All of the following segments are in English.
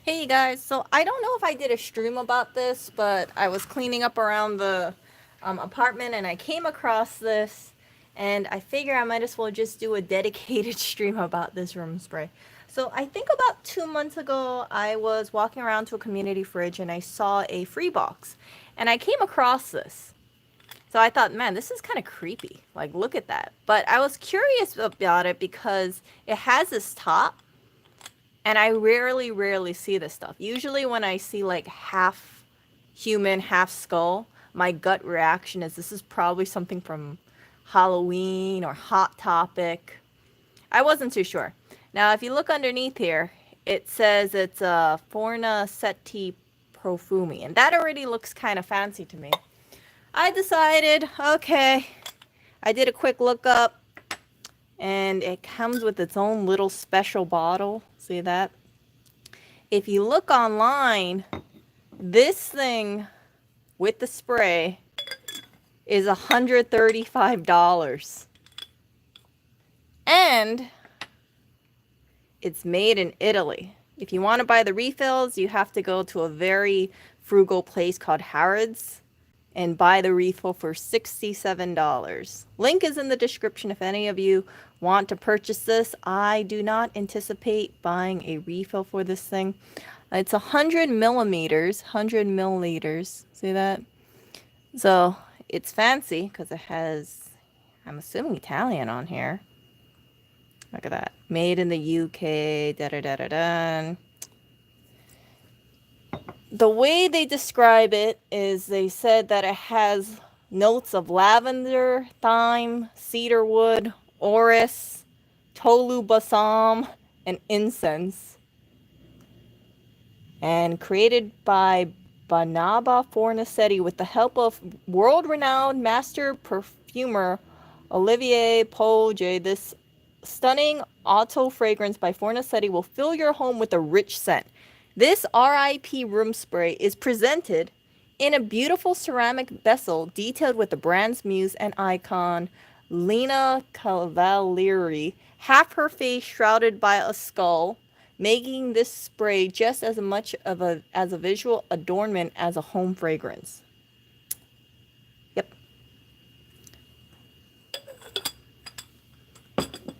Hey you guys, so I don't know if I did a stream about this, but I was cleaning up around the apartment and I came across this, and I figure I might as well just do a dedicated stream about this room spray. So I think about 2 months ago, I was walking around to a community fridge and I saw a free box, and I came across this. So I thought, man, this is kind of creepy. Like, look at that. But I was curious about it because it has this top, and I rarely see this stuff. Usually when I see like half human, half skull, my gut reaction is this is probably something from Halloween or Hot Topic. I wasn't too sure. Now, if you look underneath here, it says it's a Fornasetti Profumi, and that already looks kind of fancy to me. I decided, okay, I did a quick lookup, and it comes with its own little special bottle. See that? If you look online, this thing with the spray is $135. And it's made in Italy. If you want to buy the refills, you have to go to a very frugal place called Harrods and buy the refill for $67. Link is in the description if any of you want to purchase this. I do not anticipate buying a refill for this thing. It's 100 millimeters, 100 milliliters. See that? So it's fancy because it has, I'm assuming, Italian on here. Look at that. Made in the UK. Da da da da da. The way they describe it is they said that it has notes of lavender, thyme, cedarwood, orris, tolu balsam, and incense. And created by Banaba Fornasetti with the help of world-renowned master perfumer Olivier Polge. This stunning auto fragrance by Fornasetti will fill your home with a rich scent. This RIP room spray is presented in a beautiful ceramic vessel detailed with the brand's muse and icon, Lena Cavalieri, half her face shrouded by a skull, making this spray just as much of as a visual adornment as a home fragrance. Yep.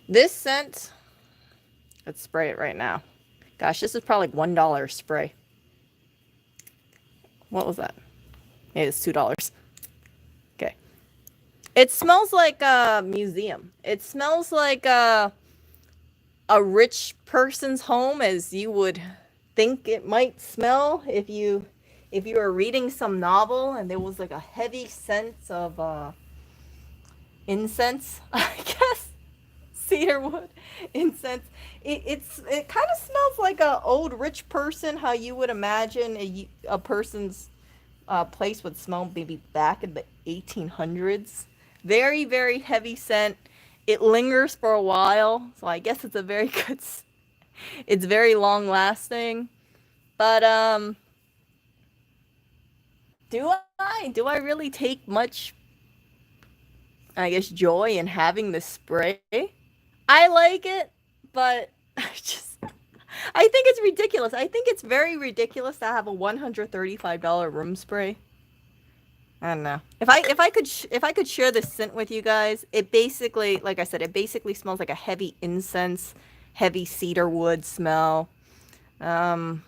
This scent, let's spray it right now. Gosh, this is probably like $1 spray. What was that? Maybe it's $2. Okay. It smells like a museum. It smells like a rich person's home, as you would think it might smell if you were reading some novel and there was like a heavy sense of incense, I guess, cedarwood, incense. It kind of smells like a old rich person, how you would imagine a person's place would smell maybe back in the 1800s. Very heavy scent. It lingers for a while, so I guess it's a very good. It's very long lasting, but do I really take much, I guess, joy in having this spray? I like it, but I think it's ridiculous. I think it's very ridiculous to have a $135 room spray. I don't know. If I could share this scent with you guys, it basically, like I said, it basically smells like a heavy incense, heavy cedar wood smell. Um,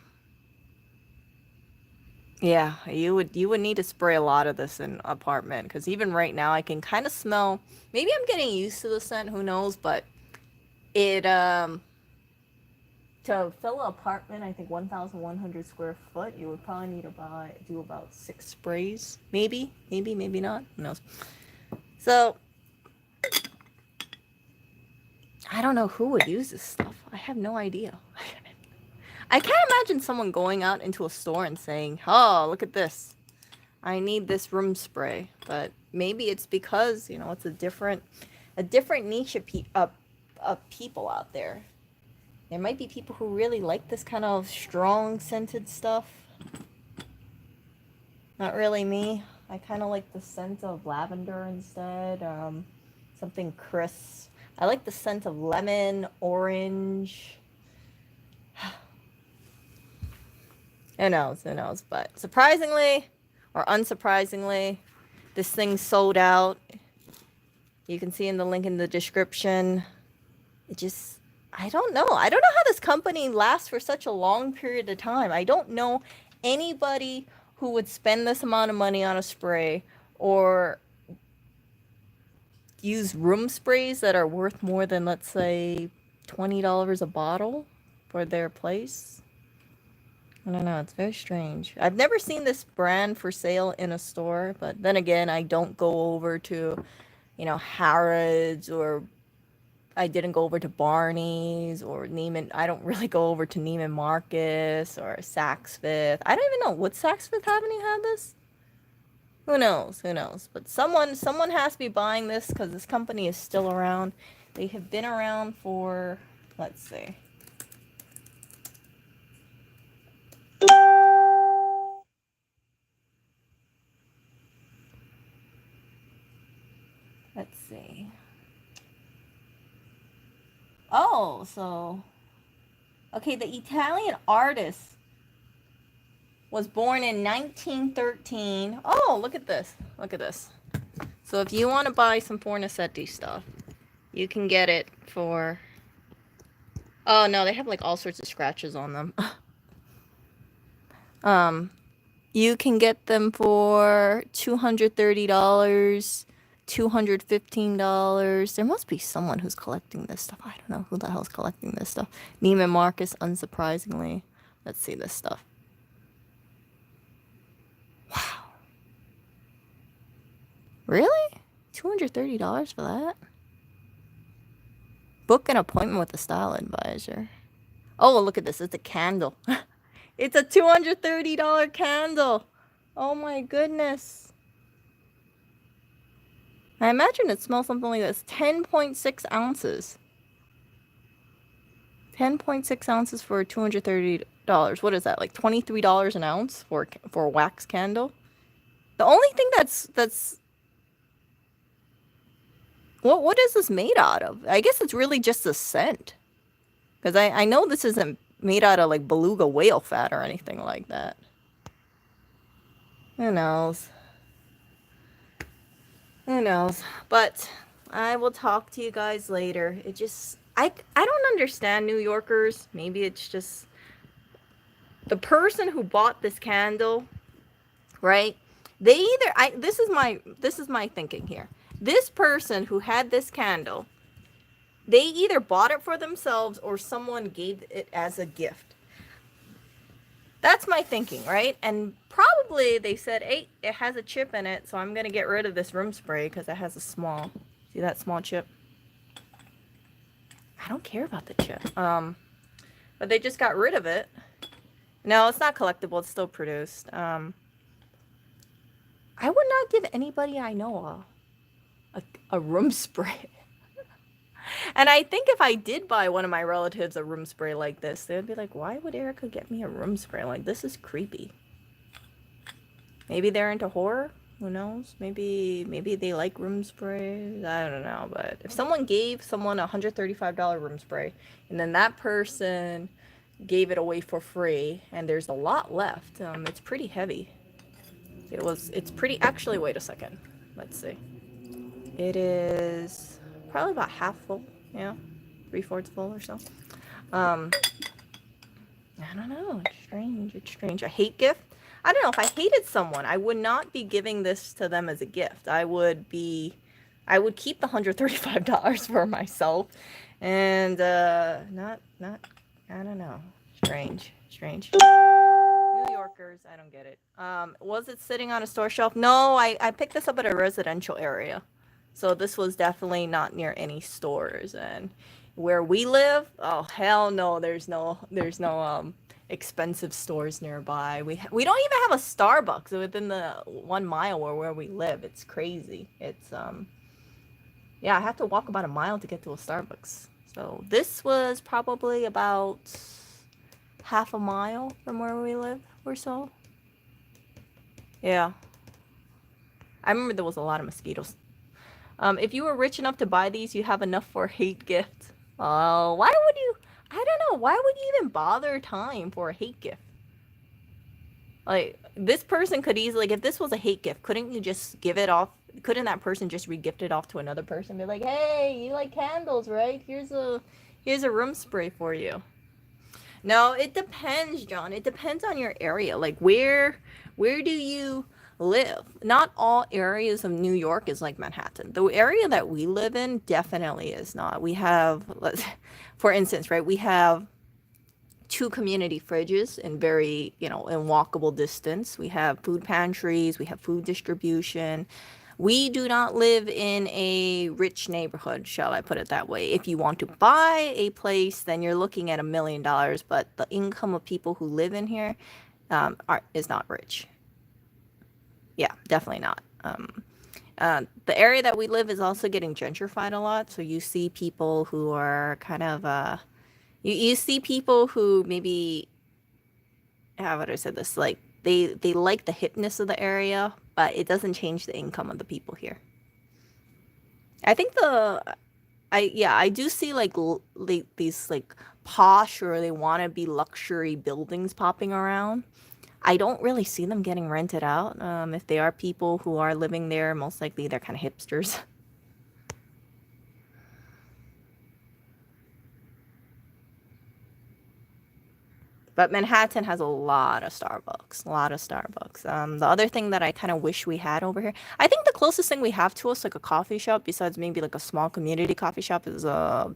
yeah, you would need to spray a lot of this in an apartment because even right now I can kind of smell. Maybe I'm getting used to the scent. Who knows? But it to fill an apartment, I think 1,100 square foot, you would probably need to do about 6 sprays. Maybe not. Who knows? So I don't know who would use this stuff. I have no idea. I can't imagine someone going out into a store and saying, "Oh, look at this. I need this room spray." But maybe it's because it's a different niche of people out there. There might be people who really like this kind of strong scented stuff. Not really me. I kind of like the scent of lavender instead. Something crisp. I like the scent of lemon, orange. Who knows? Who knows? But surprisingly, or unsurprisingly, this thing sold out. You can see in the link in the description. It just, I don't know. I don't know how this company lasts for such a long period of time. I don't know anybody who would spend this amount of money on a spray or use room sprays that are worth more than, let's say, $20 a bottle for their place. I don't know. It's very strange. I've never seen this brand for sale in a store, but then again, I don't go over to, Harrods, or I didn't go over to Barney's or Neiman. I don't really go over to Neiman Marcus or Saks Fifth. I don't even know. Would Saks Fifth have any had this? Who knows? Who knows? But someone has to be buying this because this company is still around. They have been around for, let's see. Let's see. Oh, so okay, the Italian artist was born in 1913. Oh, look at this. Look at this. So if you want to buy some Fornasetti stuff, you can get it for... Oh, no, they have like all sorts of scratches on them. You can get them for $230, $215. There must be someone who's collecting this stuff. I don't know who the hell's collecting this stuff. Neiman Marcus, unsurprisingly. Let's see this stuff. Wow. Really? $230 for that? Book an appointment with a style advisor. Oh, look at this. It's a candle. It's a $230 candle. Oh my goodness. I imagine it smells something like this. 10.6 ounces. 10.6 ounces for $230. What is that? Like $23 an ounce for a wax candle? The only thing that's what is this made out of? I guess it's really just a scent. Because I know this isn't made out of like beluga whale fat or anything like that. Who knows? Who knows? But I will talk to you guys later. It just, I don't understand New Yorkers. Maybe it's just the person who bought this candle, right? They either, this is my thinking here. This person who had this candle, they either bought it for themselves or someone gave it as a gift. That's my thinking, right? And probably they said, hey, it has a chip in it, so I'm going to get rid of this room spray because it has a small, see that small chip? I don't care about the chip. But they just got rid of it. No, it's not collectible. It's still produced. I would not give anybody I know a room spray. And I think if I did buy one of my relatives a room spray like this, they would be like, why would Erica get me a room spray? Like, this is creepy. Maybe they're into horror. Who knows? Maybe they like room sprays. I don't know. But if someone gave someone a $135 room spray, and then that person gave it away for free, and there's a lot left, it's pretty heavy. It's pretty, actually, wait a second. Let's see. It is probably about half full. Yeah, 3/4 full or so. I don't know. It's strange. It's strange. A hate gift? I don't know. If I hated someone, I would not be giving this to them as a gift. I would keep the $135 for myself, and not. I don't know. Strange. New Yorkers, I don't get it. Was it sitting on a store shelf? No, I picked this up at a residential area. So this was definitely not near any stores. And where we live, oh hell no, there's no expensive stores nearby. We don't even have a Starbucks within the 1 mile where we live. It's crazy. It's yeah, I have to walk about a mile to get to a Starbucks. So this was probably about half a mile from where we live or so. Yeah. I remember there was a lot of mosquitoes. If you were rich enough to buy these, you have enough for a hate gift. Why would you? I don't know. Why would you even bother time for a hate gift? Like, this person could easily, like, if this was a hate gift, couldn't you just give it off? Couldn't that person just re-gift it off to another person? Be like, hey, you like candles, right? Here's a room spray for you. No, it depends, John. It depends on your area. Like, where do you live? Not all areas of New York is like Manhattan. The area that we live in definitely is not. We have, for instance, right? We have two community fridges in very, in walkable distance. We have food pantries, we have food distribution. We do not live in a rich neighborhood, shall I put it that way. If you want to buy a place, then you're looking at $1 million, but the income of people who live in here is not rich. Yeah, definitely not. The area that we live is also getting gentrified a lot, so you see people who are kind of you see people who maybe, how would I say this? Like, they like the hipness of the area, but it doesn't change the income of the people here. I think I do see like these like posh, or they want to be luxury buildings popping around. I don't really see them getting rented out. If they are people who are living there, most likely they're kind of hipsters. But Manhattan has a lot of Starbucks, a lot of Starbucks. The other thing that I kind of wish we had over here, I think the closest thing we have to us, like a coffee shop, besides maybe like a small community coffee shop, is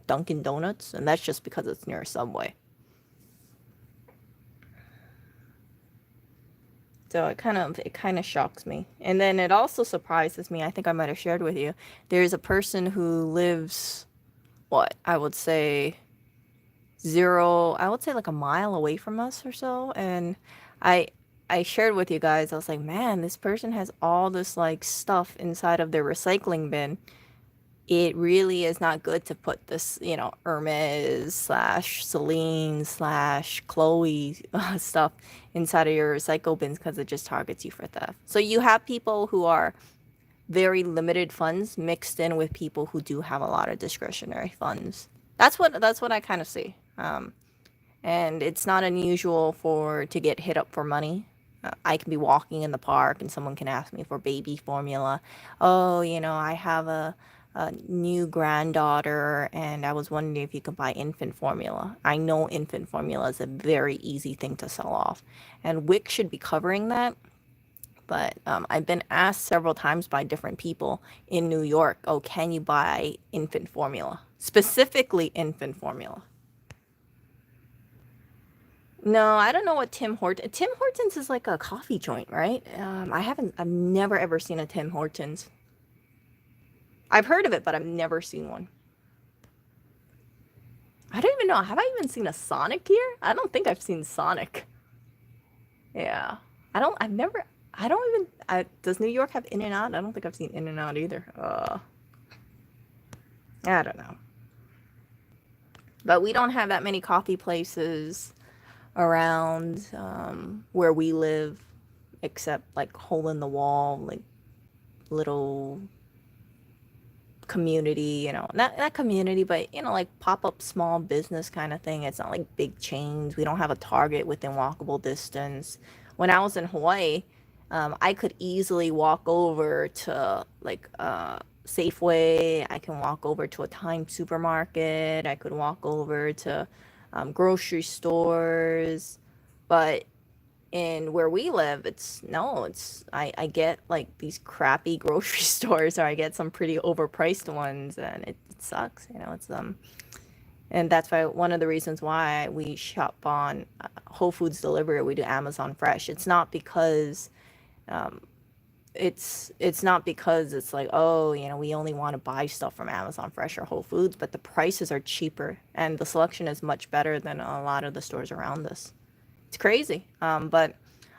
Dunkin' Donuts, and that's just because it's near a Subway. So it kind of shocks me, and then it also surprises me. I think I might have shared with you. There's a person who lives, what I would say, I would say like a mile away from us or so. And I I shared with you guys, I was like, man, this person has all this like stuff inside of their recycling bin. It really is not good to put this, Hermes slash Celine slash Chloe stuff inside of your recycle bins, because it just targets you for theft. So you have people who are very limited funds mixed in with people who do have a lot of discretionary funds. That's what I kind of see. And it's not unusual for to get hit up for money. I can be walking in the park and someone can ask me for baby formula. Oh, I have a new granddaughter and I was wondering if you could buy infant formula. I know infant formula is a very easy thing to sell off, and WIC should be covering that. But I've been asked several times by different people in New York, oh, can you buy infant formula? Specifically infant formula. No, I don't know what Tim Hortons is like a coffee joint, right? I've never ever seen a Tim Hortons. I've heard of it, but I've never seen one. I don't even know. Have I even seen a Sonic here? I don't think I've seen Sonic. Yeah. I don't even, does New York have In and Out? I don't think I've seen In and Out either. I don't know. But we don't have that many coffee places around where we live, except like hole in the wall, like little community, not community, but like pop up small business kind of thing. It's not like big chains. We don't have a Target within walkable distance. When I was in Hawaii, I could easily walk over to like Safeway. I can walk over to a Times supermarket. I could walk over to grocery stores. But in where we live, it's no, it's I get like these crappy grocery stores, or I get some pretty overpriced ones, and it sucks. And that's why one of the reasons why we shop on Whole Foods delivery, we do Amazon Fresh. It's not because it's like, oh, we only want to buy stuff from Amazon Fresh or Whole Foods, but the prices are cheaper and the selection is much better than a lot of the stores around us. It's crazy. But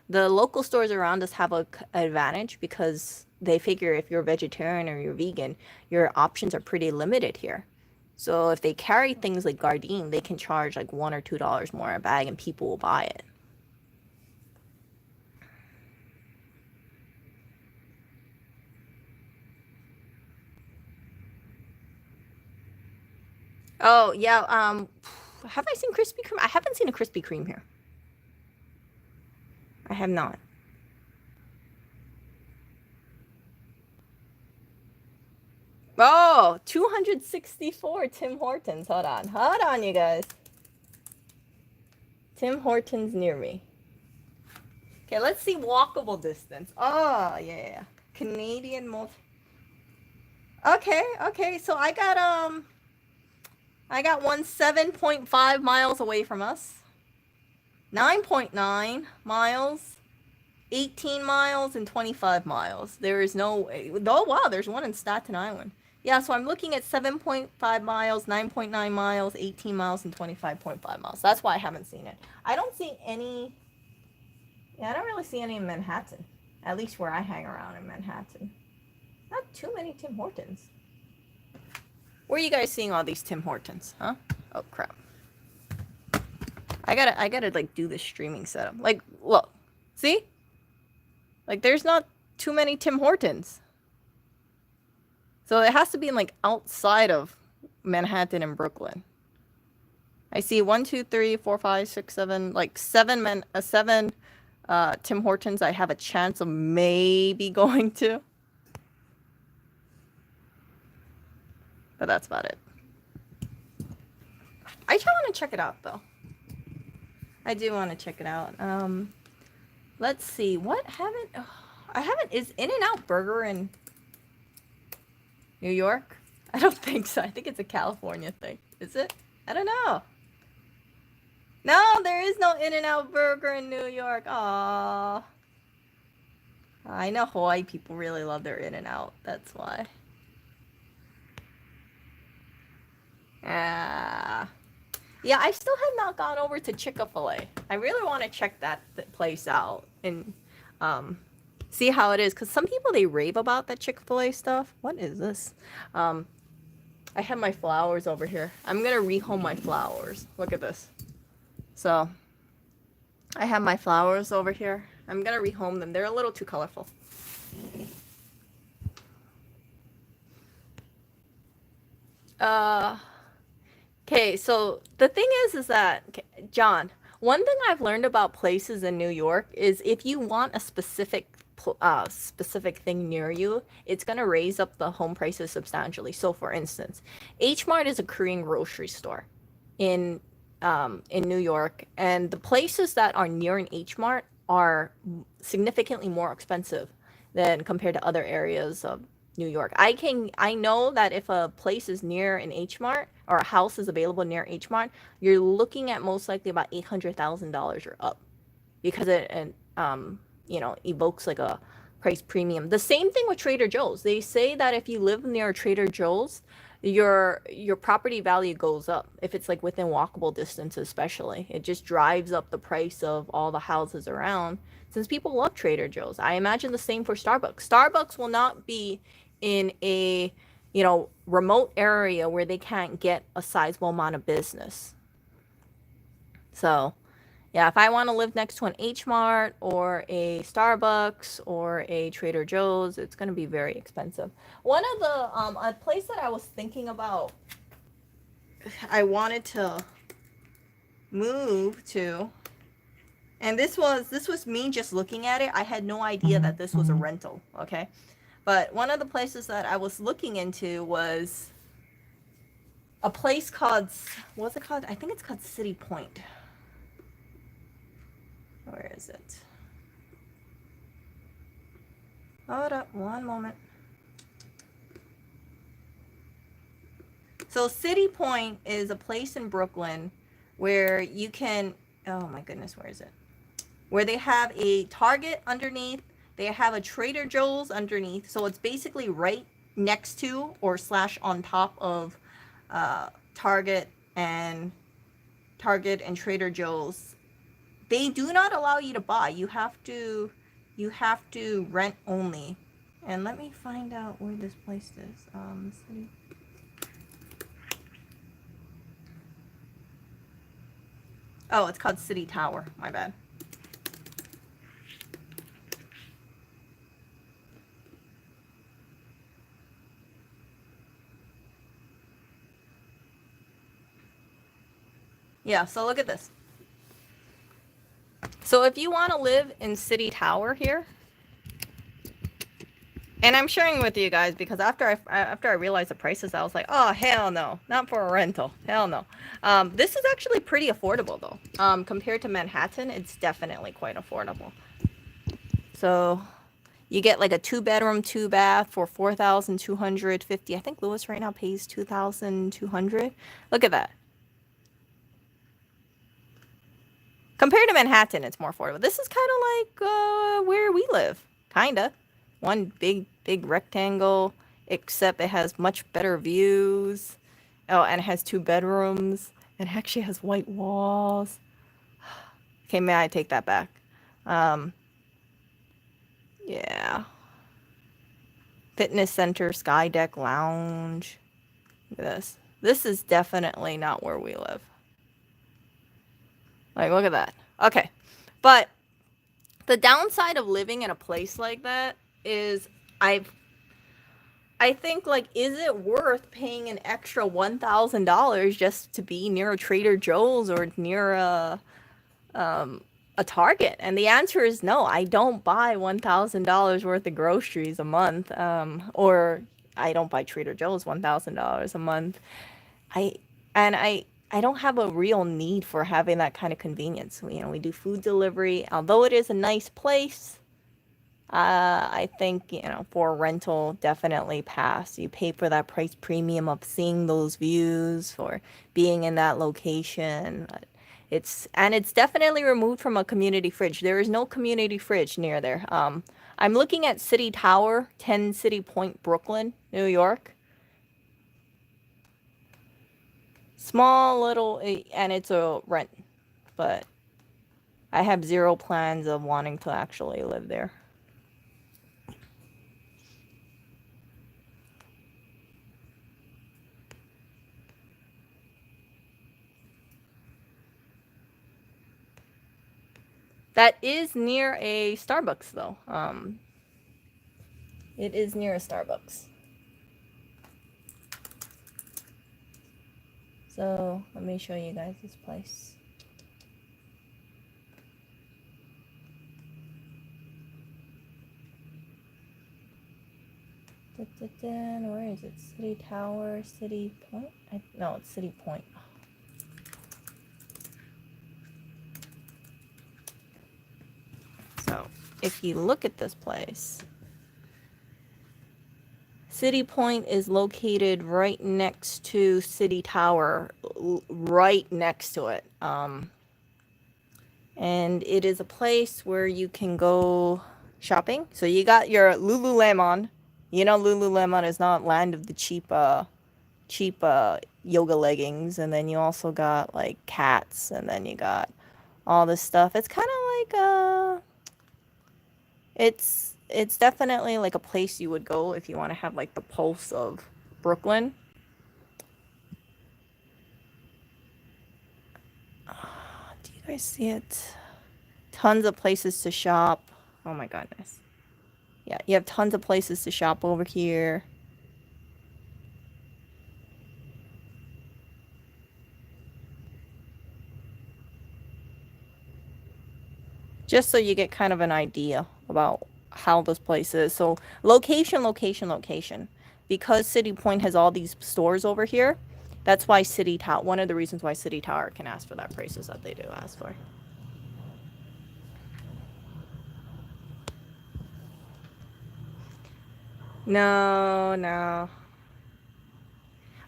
the local stores around us have a advantage because they figure if you're a vegetarian or you're vegan, your options are pretty limited here. So if they carry things like Gardein, they can charge like $1 or $2 more a bag, and people will buy it. Oh yeah. Have I seen Krispy Kreme? I haven't seen a Krispy Kreme here. I have not. Oh, 264 Tim Hortons. Hold on, you guys. Tim Hortons near me. Okay, let's see walkable distance. Oh, yeah. Canadian multi. Okay. So I got one 7.5 miles away from us. 9.9 miles, 18 miles, and 25 miles. There is no. Oh wow, there's one in Staten Island. Yeah, so I'm looking at 7.5 miles, 9.9 miles, 18 miles, and 25.5 miles. That's why I haven't seen it. I don't see any. Yeah, I don't really see any in Manhattan. At least where I hang around in Manhattan. Not too many Tim Hortons. Where are you guys seeing all these Tim Hortons, huh? Oh crap. I gotta like do this streaming setup. Like, look. See? Like there's not too many Tim Hortons. So it has to be in like outside of Manhattan and Brooklyn. I see 1, 2, 3, 4, 5, 6, 7, like seven Tim Hortons I have a chance of maybe going to. But that's about it. I just want to check it out though. I do want to check it out. Let's see. What haven't I haven't is In-N-Out Burger in New York? I don't think so. I think it's a California thing. Is it? I don't know. No, there is no In-N-Out Burger in New York. Aww. I know Hawaii people really love their In-N-Out. That's why. Yeah, I still have not gone over to Chick-fil-A. I really want to check that place out and see how it is. Because some people, they rave about that Chick-fil-A stuff. What is this? I have my flowers over here. I'm going to rehome my flowers. Look at this. So, I have my flowers over here. I'm going to rehome them. They're a little too colorful. Okay, so the thing is that, okay, John, one thing I've learned about places in New York is if you want a specific thing near you, it's gonna raise up the home prices substantially. So, for instance, H Mart is a Korean grocery store in New York, and the places that are near an H Mart are significantly more expensive than compared to other areas of New York. I know that if a place is near an H Mart or a house is available near H Mart, you're looking at most likely about $800,000 or up, because it evokes like a price premium. The same thing with Trader Joe's. They say that if you live near a Trader Joe's, your property value goes up if it's like within walkable distance. Especially, it just drives up the price of all the houses around, since people love Trader Joe's. I imagine the same for Starbucks. Starbucks will not be in a remote area where they can't get a sizable amount of business. So yeah, if I want to live next to an H Mart or a Starbucks or a Trader Joe's, it's going to be very expensive. One of the a place that I was thinking about, I wanted to move to, and this was me just looking at it. I had no idea that this was a rental, okay? But one of the places that I was looking into was a place called, what's it called? I think it's called City Point. Where is it? Hold up, one moment. So City Point is a place in Brooklyn where you can, oh my goodness, where is it? Where they have a Target underneath, they have a Trader Joe's underneath. So it's basically right next to or / on top of Target and Trader Joe's. They do not allow you to buy. You have to rent only. And let me find out where this place is. City. Oh, it's called City Tower. My bad. Yeah, so look at this. So if you want to live in City Tower here, and I'm sharing with you guys because after I realized the prices, I was like, oh hell no, not for a rental, hell no. This is actually pretty affordable though. Compared to Manhattan, it's definitely quite affordable. So you get like a 2-bedroom, 2-bath for 4,250. I think Lewis right now pays 2,200. Look at that. Compared to Manhattan, it's more affordable. This is kind of like where we live, kinda. One big rectangle, except it has much better views. Oh, and it has 2 bedrooms. It actually has white walls. Okay, may I take that back? Yeah. Fitness center, sky deck, lounge. Look at this. This is definitely not where we live. Like, look at that. Okay. But the downside of living in a place like that is I think, like, is it worth paying an extra $1,000 just to be near a Trader Joe's or near a Target? And the answer is no. I don't buy $1,000 worth of groceries a month, or I don't buy Trader Joe's $1,000 a month. I and I don't have a real need for having that kind of convenience. We do food delivery, although it is a nice place. I think, for rental, definitely pass. You pay for that price premium of seeing those views, for being in that location. It's definitely removed from a community fridge. There is no community fridge near there. I'm looking at City Tower, 10 City Point, Brooklyn, New York. Small little, and it's a rent, but I have zero plans of wanting to actually live there. That is near a Starbucks, though. It is near a Starbucks. So let me show you guys this place. Where is it? City Tower, City Point? No, it's City Point. So if you look at this place, City Point is located right next to City Tower, right next to it. And it is a place where you can go shopping. So you got your Lululemon. Lululemon is not land of the cheap yoga leggings. And then you also got like cats, and then you got all this stuff. It's kind of like it's definitely like a place you would go if you want to have like the pulse of Brooklyn. Do you guys see it? Tons of places to shop. Oh my goodness. Yeah, you have tons of places to shop over here. Just so you get kind of an idea about how this place is. So location, location, location. Because City Point has all these stores over here, that's why City Tower, one of the reasons why City Tower can ask for that prices that they do ask for. No.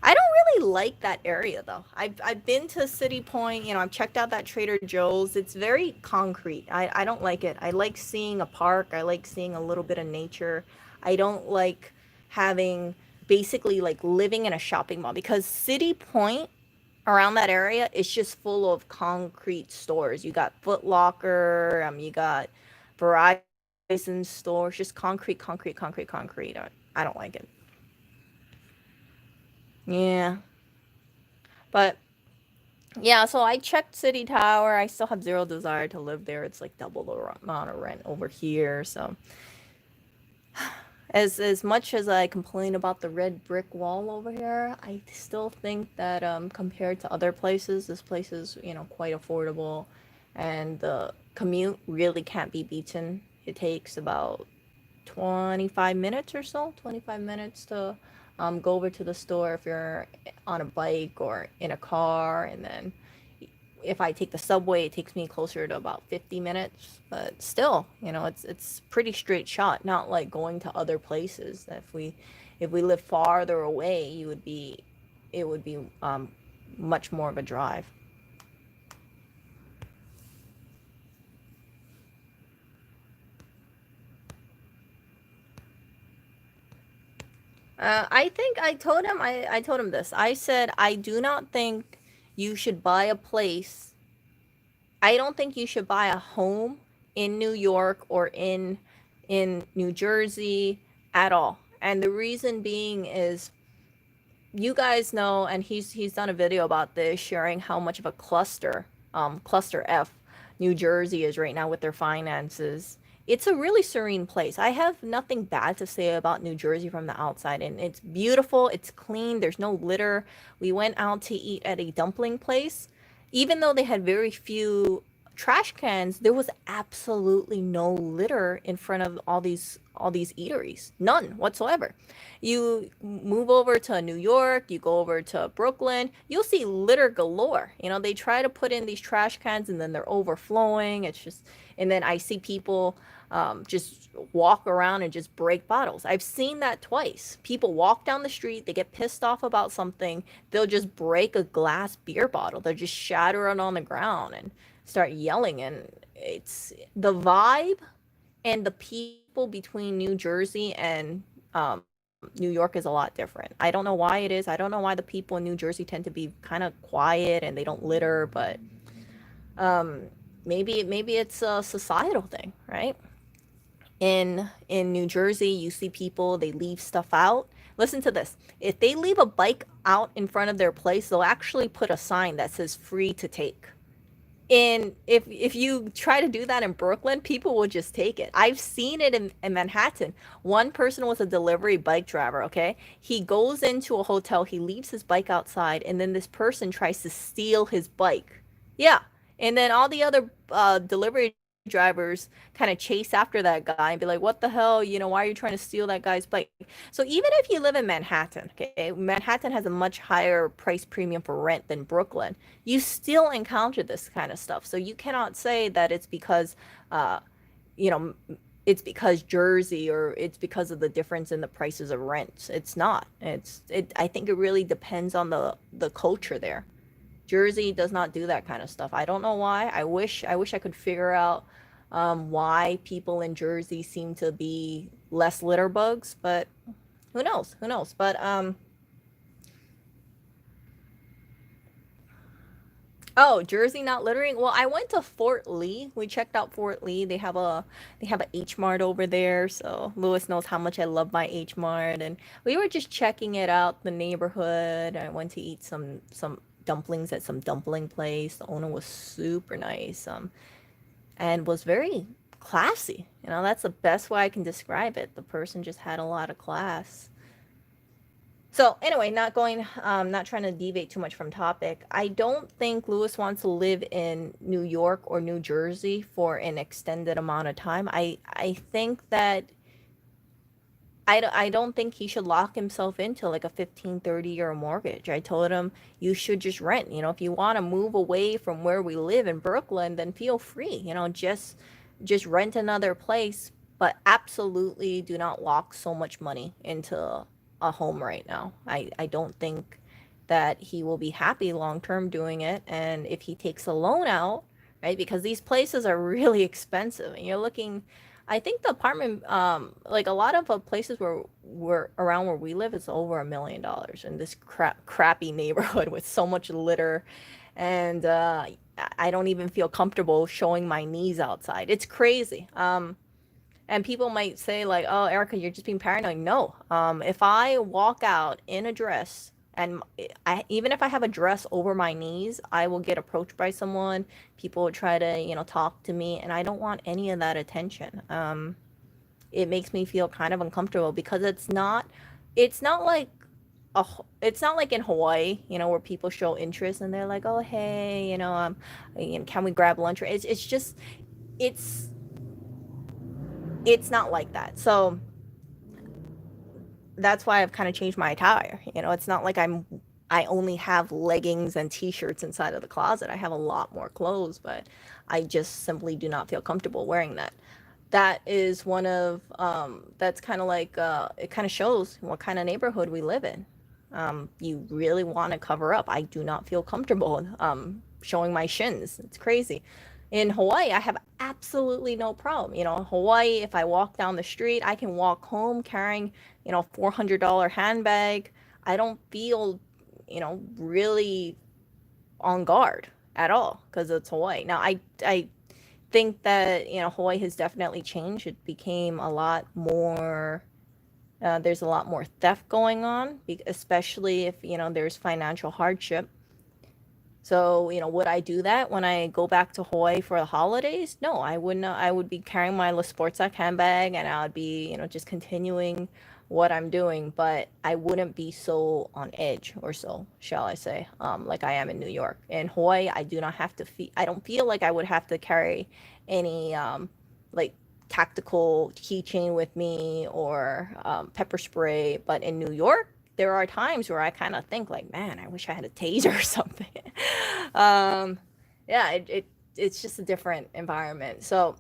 I don't really like that area though. I've been to City Point, I've checked out that Trader Joe's. It's very concrete. I don't like it. I like seeing a park. I like seeing a little bit of nature. I don't like having basically like living in a shopping mall, because City Point around that area is just full of concrete stores. You got Foot Locker, you got Verizon stores, just concrete, concrete, concrete, concrete. I don't like it. Yeah. But yeah, so I checked City Tower. I still have zero desire to live there. It's like double the amount of rent over here. So as much as I complain about the red brick wall over here, I still think that compared to other places, this place is, quite affordable. and the commute really can't be beaten. It takes about 25 minutes or so, 25 minutes to go over to the store if you're on a bike or in a car. And then if I take the subway, it takes me closer to about 50 minutes. But still, it's pretty straight shot, not like going to other places. If we live farther away, it would be much more of a drive. I think I told him this. I said, I do not think you should buy a place. I don't think you should buy a home in New York or in New Jersey at all. And the reason being is, you guys know, and he's done a video about this, sharing how much of a cluster F New Jersey is right now with their finances. It's a really serene place. I have nothing bad to say about New Jersey from the outside, and it's beautiful, it's clean, there's no litter. We went out to eat at a dumpling place. Even though they had very few trash cans, there was absolutely no litter in front of all these eateries. None whatsoever. You move over to New York, you go over to Brooklyn, you'll see litter galore. They try to put in these trash cans and then they're overflowing. It's just, and then I see people just walk around and just break bottles. I've seen that twice. People walk down the street, they get pissed off about something, they'll just break a glass beer bottle, they'll just shatter it on the ground and start yelling. And it's the vibe and the people between New Jersey and New York is a lot different. I don't know why it is. I don't know why the people in New Jersey tend to be kind of quiet and they don't litter, but um, maybe it's a societal thing, right? In New Jersey, you see people, they leave stuff out. Listen to this. If they leave a bike out in front of their place, they'll actually put a sign that says free to take. And if you try to do that in Brooklyn, people will just take it. I've seen it in Manhattan. One person was a delivery bike driver, okay? He goes into a hotel, he leaves his bike outside, and then this person tries to steal his bike. Yeah. And then all the other delivery drivers kind of chase after that guy and be like, what the hell? Why are you trying to steal that guy's bike? So even if you live in Manhattan, okay, Manhattan has a much higher price premium for rent than Brooklyn, you still encounter this kind of stuff. So you cannot say that it's because, uh, you know, it's because Jersey or it's because of the difference in the prices of rents. It's not. I think it really depends on the culture there. Jersey does not do that kind of stuff. I don't know why. I wish I could figure out why people in Jersey seem to be less litter bugs, but who knows? Who knows? But oh, Jersey not littering. Well, I went to Fort Lee. We checked out Fort Lee. They have a H Mart over there. So Lewis knows how much I love my H Mart, and we were just checking it out, the neighborhood. I went to eat some dumplings at some dumpling place. The owner was super nice, and was very classy. That's the best way I can describe it. The person just had a lot of class. So anyway, not trying to deviate too much from topic. I don't think Lewis wants to live in New York or New Jersey for an extended amount of time. I think that I don't think he should lock himself into like a 15, 30-year mortgage. I told him you should just rent. If you want to move away from where we live in Brooklyn, then feel free. Just rent another place, but absolutely do not lock so much money into a home right now. I don't think that he will be happy long term doing it. And if he takes a loan out, right, because these places are really expensive, and you're looking, I think the apartment, like a lot of places where around where we live, is over $1 million in this crappy neighborhood with so much litter, and I don't even feel comfortable showing my knees outside. It's crazy. And people might say like, "Oh, Erica, you're just being paranoid." No. If I walk out in a dress and even if I have a dress over my knees, I will get approached by someone. People will try to, talk to me, and I don't want any of that attention. It makes me feel kind of uncomfortable because it's not like it's not like in Hawaii, where people show interest and they're like, oh hey, can we grab lunch? It's just it's it's not like that. So that's why I've kind of changed my attire. It's not like I only have leggings and t-shirts inside of the closet. I have a lot more clothes, but I just simply do not feel comfortable wearing that. That is one of that's kind of like it kind of shows what kind of neighborhood we live in. You really want to cover up. I do not feel comfortable showing my shins. It's crazy. In Hawaii, I have absolutely no problem. Hawaii, if I walk down the street, I can walk home carrying, $400 handbag. I don't feel, really on guard at all because it's Hawaii. Now, I think that, Hawaii has definitely changed. It became a lot more, there's a lot more theft going on, especially if, there's financial hardship. So, would I do that when I go back to Hawaii for the holidays? No, I wouldn't. I would be carrying my La Sportsac handbag and I would be, just continuing what I'm doing, but I wouldn't be so on edge or so, shall I say, like I am in New York. In Hawaii, I do not have to I don't feel like I would have to carry any, like tactical keychain with me or pepper spray, but in New York, there are times where I kind of think like, man, I wish I had a taser or something. um, yeah, it's just a different environment. So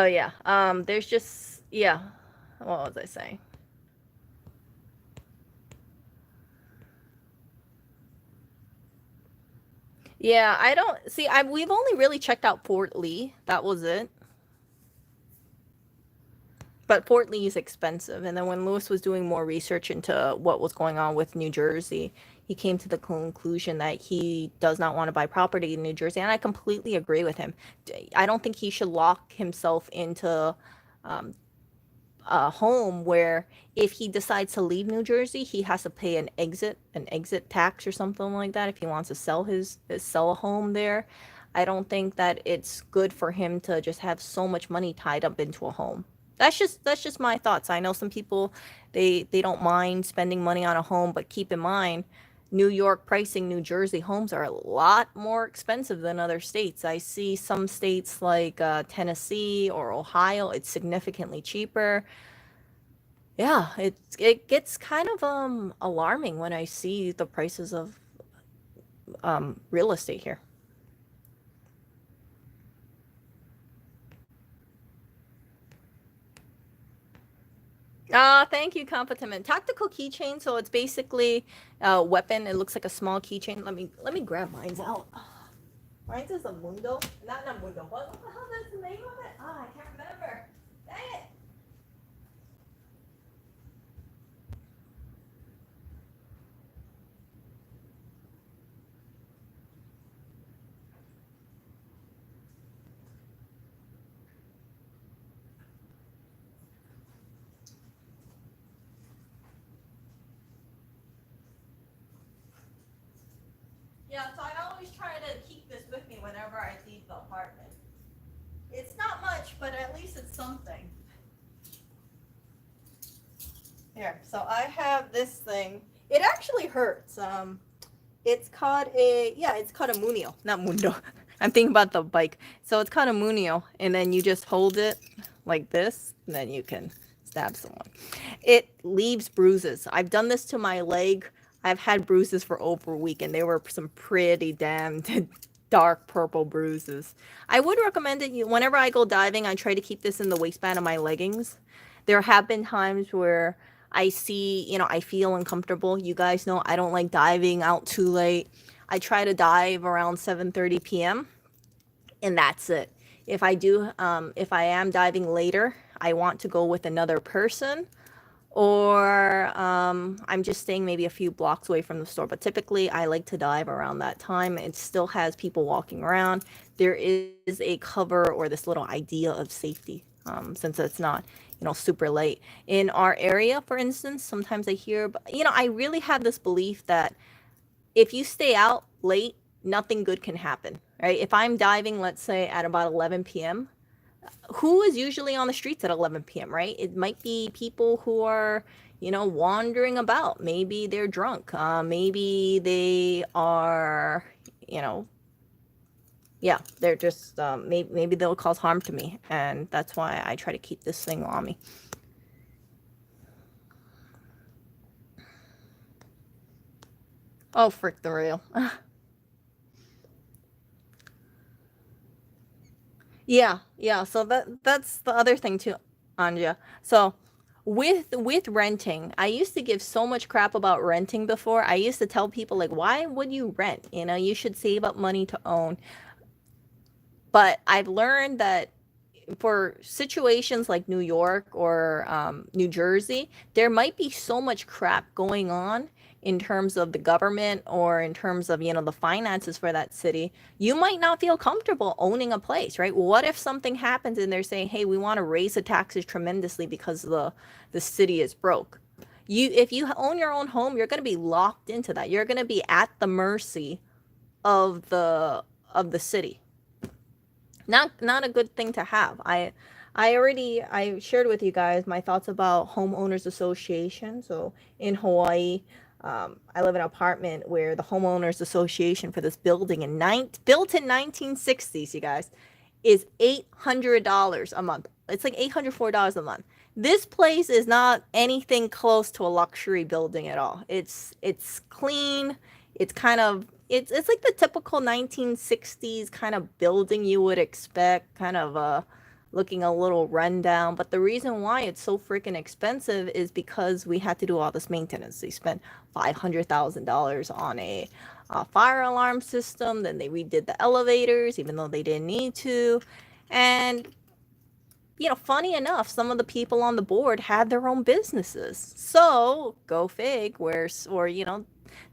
yeah, there's just yeah. What was I saying? Yeah, I don't see. We've only really checked out Fort Lee. That was it. But Fort Lee is expensive. And then when Lewis was doing more research into what was going on with New Jersey, he came to the conclusion that he does not want to buy property in New Jersey. And I completely agree with him. I don't think he should lock himself into um, a home where if he decides to leave New Jersey, he has to pay an exit tax or something like that if he wants to sell a home there. I don't think that it's good for him to just have so much money tied up into a home. That's just my thoughts. I know some people they don't mind spending money on a home, but keep in mind New York pricing, New Jersey homes are a lot more expensive than other states. I see some states like Tennessee or Ohio, it's significantly cheaper. Yeah, it gets kind of alarming when I see the prices of real estate here. Thank you, compliment. Tactical keychain, so it's basically a weapon. It looks like a small keychain. Let me grab mine's out. Mine's is a Mundo. Not Mundo. What the hell is the name of it? I can't remember. Dang it. Yeah, so I always try to keep this with me whenever I leave the apartment. It's not much, but at least it's something. Here, so I have this thing. It actually hurts. It's called a Munio, not Mundo. I'm thinking about the bike. So it's called a Munio, and then you just hold it like this, and then you can stab someone. It leaves bruises. I've done this to my leg. I've had bruises for over a week, and they were some pretty damn dark purple bruises. I would recommend it. Whenever I go diving, I try to keep this in the waistband of my leggings. There have been times where I feel uncomfortable. You guys know I don't like diving out too late. I try to dive around 7:30 p.m. and that's it. If I am diving later, I want to go with another person or I'm just staying maybe a few blocks away from the store. But typically, I like to dive around that time. It still has people walking around. There is a cover or this little idea of safety since it's not, super late. In our area, for instance, sometimes I hear, but I really have this belief that if you stay out late, nothing good can happen, right? If I'm diving, let's say at about 11 p.m., who is usually on the streets at 11 p.m., right? It might be people who are, wandering about. Maybe they're drunk. Maybe they are, you know, yeah, they're just, maybe they'll cause harm to me. And that's why I try to keep this thing on me. Oh, frick the rail. Yeah, yeah. So that's the other thing too, Anja. So with renting, I used to give so much crap about renting before. I used to tell people like, why would you rent? You should save up money to own. But I've learned that for situations like New York or New Jersey, there might be so much crap going on in terms of the government or in terms of, the finances for that city. You might not feel comfortable owning a place, right? What if something happens and they're saying, hey, we want to raise the taxes tremendously because the city is broke? If you own your own home, you're going to be locked into that. You're going to be at the mercy of the city. Not a good thing to have. I shared with you guys my thoughts about homeowners association. So in Hawaii, I live in an apartment where the homeowners association for this building built in 1960s, you guys, is $800 a month. It's like $804 a month. This place is not anything close to a luxury building at all. It's clean. It's kind of it's like the typical 1960s kind of building you would expect, kind of looking a little rundown. But the reason why it's so freaking expensive is because we had to do all this maintenance. They spent $500,000 on a fire alarm system. Then they redid the elevators, even though they didn't need to. And funny enough, some of the people on the board had their own businesses. So go fig,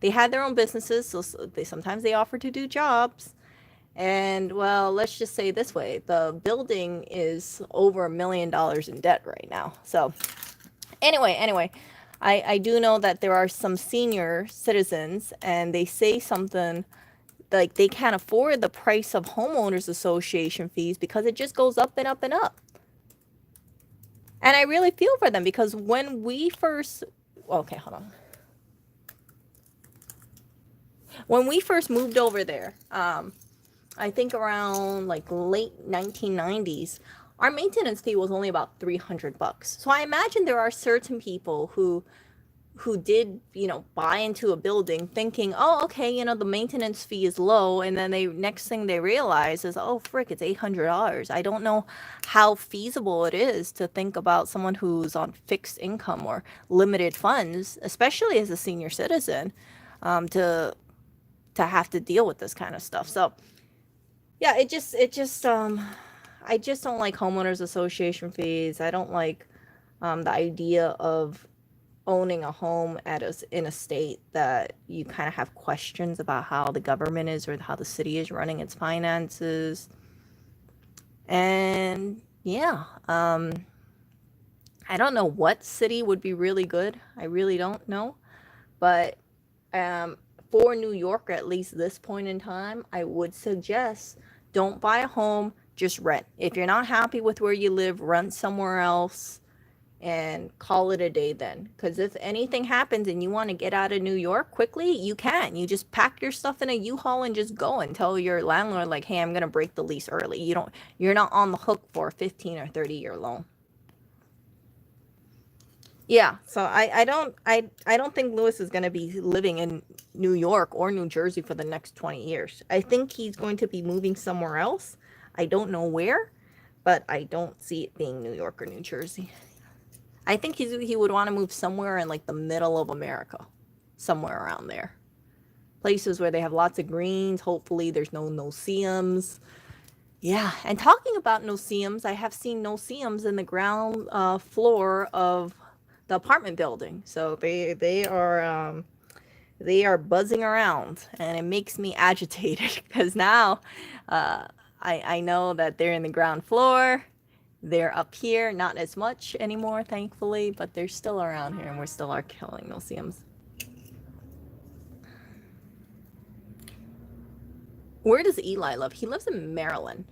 they had their own businesses. So sometimes they offer to do jobs. And well, let's just say this way, the building is over $1 million in debt right now. So anyway, I do know that there are some senior citizens and they say something like they can't afford the price of homeowners association fees because it just goes up and up and up. And I really feel for them because when we first, okay, hold on. When we first moved over there, I think around like late 1990s, our maintenance fee was only about $300. So I imagine there are certain people who did, buy into a building thinking, oh, okay, the maintenance fee is low. And then next thing they realize is, oh, frick, it's $800. I don't know how feasible it is to think about someone who's on fixed income or limited funds, especially as a senior citizen, to have to deal with this kind of stuff. So yeah, I just don't like homeowners association fees. I don't like the idea of owning a home in a state that you kind of have questions about how the government is or how the city is running its finances. And yeah, I don't know what city would be really good. I really don't know. But for New York, at least this point in time, I would suggest don't buy a home, just rent. If you're not happy with where you live, rent somewhere else and call it a day then. Because if anything happens and you want to get out of New York quickly, you can. You just pack your stuff in a U-Haul and just go and tell your landlord like, hey, I'm going to break the lease early. You're not on the hook for a 15 or 30-year loan. Yeah, so I don't think Lewis is going to be living in New York or New Jersey for the next 20 years. I think he's going to be moving somewhere else. I don't know where, but I don't see it being New York or New Jersey. I think he would want to move somewhere in like the middle of America, somewhere around there. Places where they have lots of greens. Hopefully there's no no-see-ums. Yeah, and talking about no-see-ums, I have seen no-see-ums in the ground floor of the apartment building. So they are buzzing around, and it makes me agitated because now I know that they're in the ground floor. They're up here, not as much anymore, thankfully, but they're still around here, and we're still are killing no-see-ums. Where does Eli live? He lives in Maryland,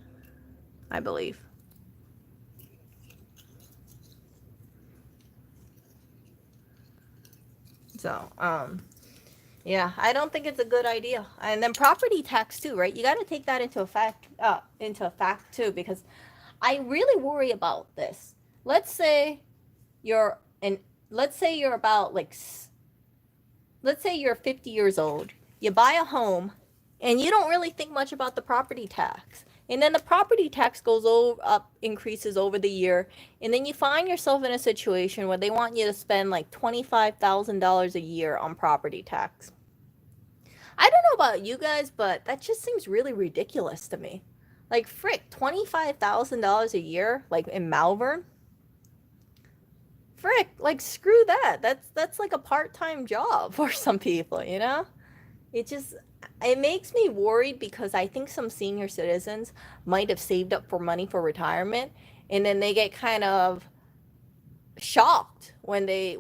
I believe. So, yeah, I don't think it's a good idea. And then property tax too, right? You got to take that into fact too, because I really worry about this. Let's say you're and let's say you're about like let's say you're 50 years old. You buy a home and you don't really think much about the property tax. And then the property tax increases over the year, and then you find yourself in a situation where they want you to spend like $25,000 a year on property tax. I don't know about you guys, but that just seems really ridiculous to me. Like, frick, $25,000 a year, like in Malvern? Frick, like screw that. That's like a part-time job for some people, you know? It just it makes me worried because I think some senior citizens might have saved up for money for retirement, and then they get kind of shocked when they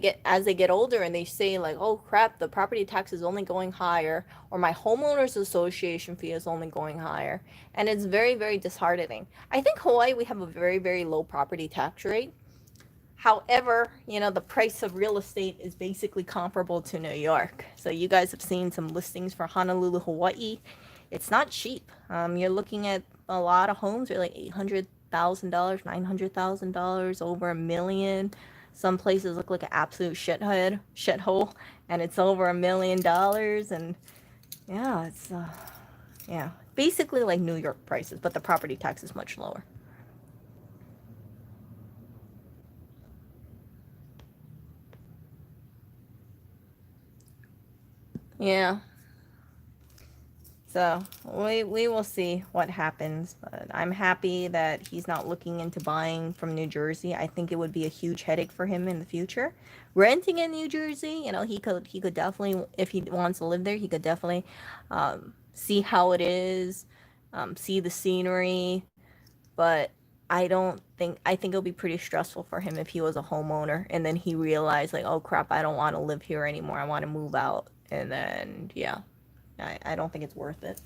get as they get older, and they say like, oh crap, the property tax is only going higher, or my homeowners association fee is only going higher. And it's very, very disheartening. I think Hawaii, we have a very, very low property tax rate. However, the price of real estate is basically comparable to New York. So you guys have seen some listings for Honolulu, Hawaii. It's not cheap. You're looking at a lot of homes are like $800,000, $900,000, over $1 million. Some places look like an absolute shithole, and it's over $1 million. And yeah, it's yeah, basically like New York prices, but the property tax is much lower. Yeah. So we will see what happens, but I'm happy that he's not looking into buying from New Jersey. I think it would be a huge headache for him in the future. Renting in New Jersey, he could definitely, if he wants to live there, he could definitely see how it is, see the scenery. But I think it'll be pretty stressful for him if he was a homeowner and then he realized like, oh crap, I don't want to live here anymore. I want to move out, and then yeah. I don't think it's worth it.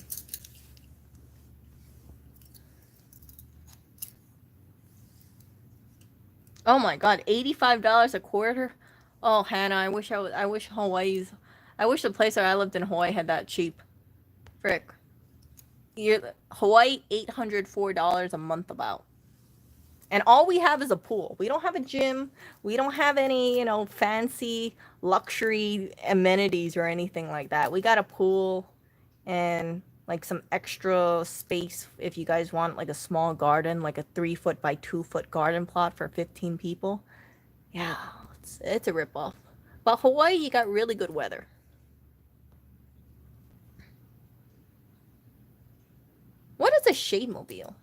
Oh my god, $85 a quarter? Oh, Hannah, I wish the place where I lived in Hawaii had that cheap. Frick. Hawaii, $804 a month about. And all we have is a pool. We don't have a gym. We don't have any, fancy luxury amenities or anything like that. We got a pool and like some extra space if you guys want like a small garden, like a 3 foot by 2 foot garden plot for 15 people. Yeah, it's a ripoff. But Hawaii, you got really good weather. What is a shade mobile?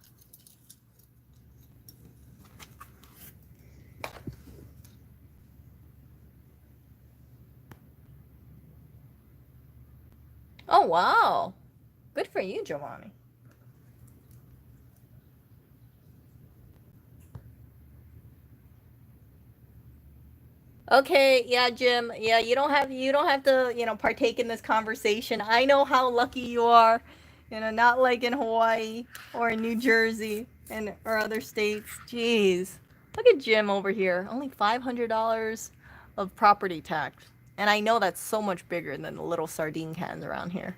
Oh wow, good for you, Giovanni. Okay, yeah, Jim. Yeah, you don't have to, partake in this conversation. I know how lucky you are. Not like in Hawaii or in New Jersey and or other states. Jeez. Look at Jim over here. Only $500 of property tax. And I know that's so much bigger than the little sardine cans around here.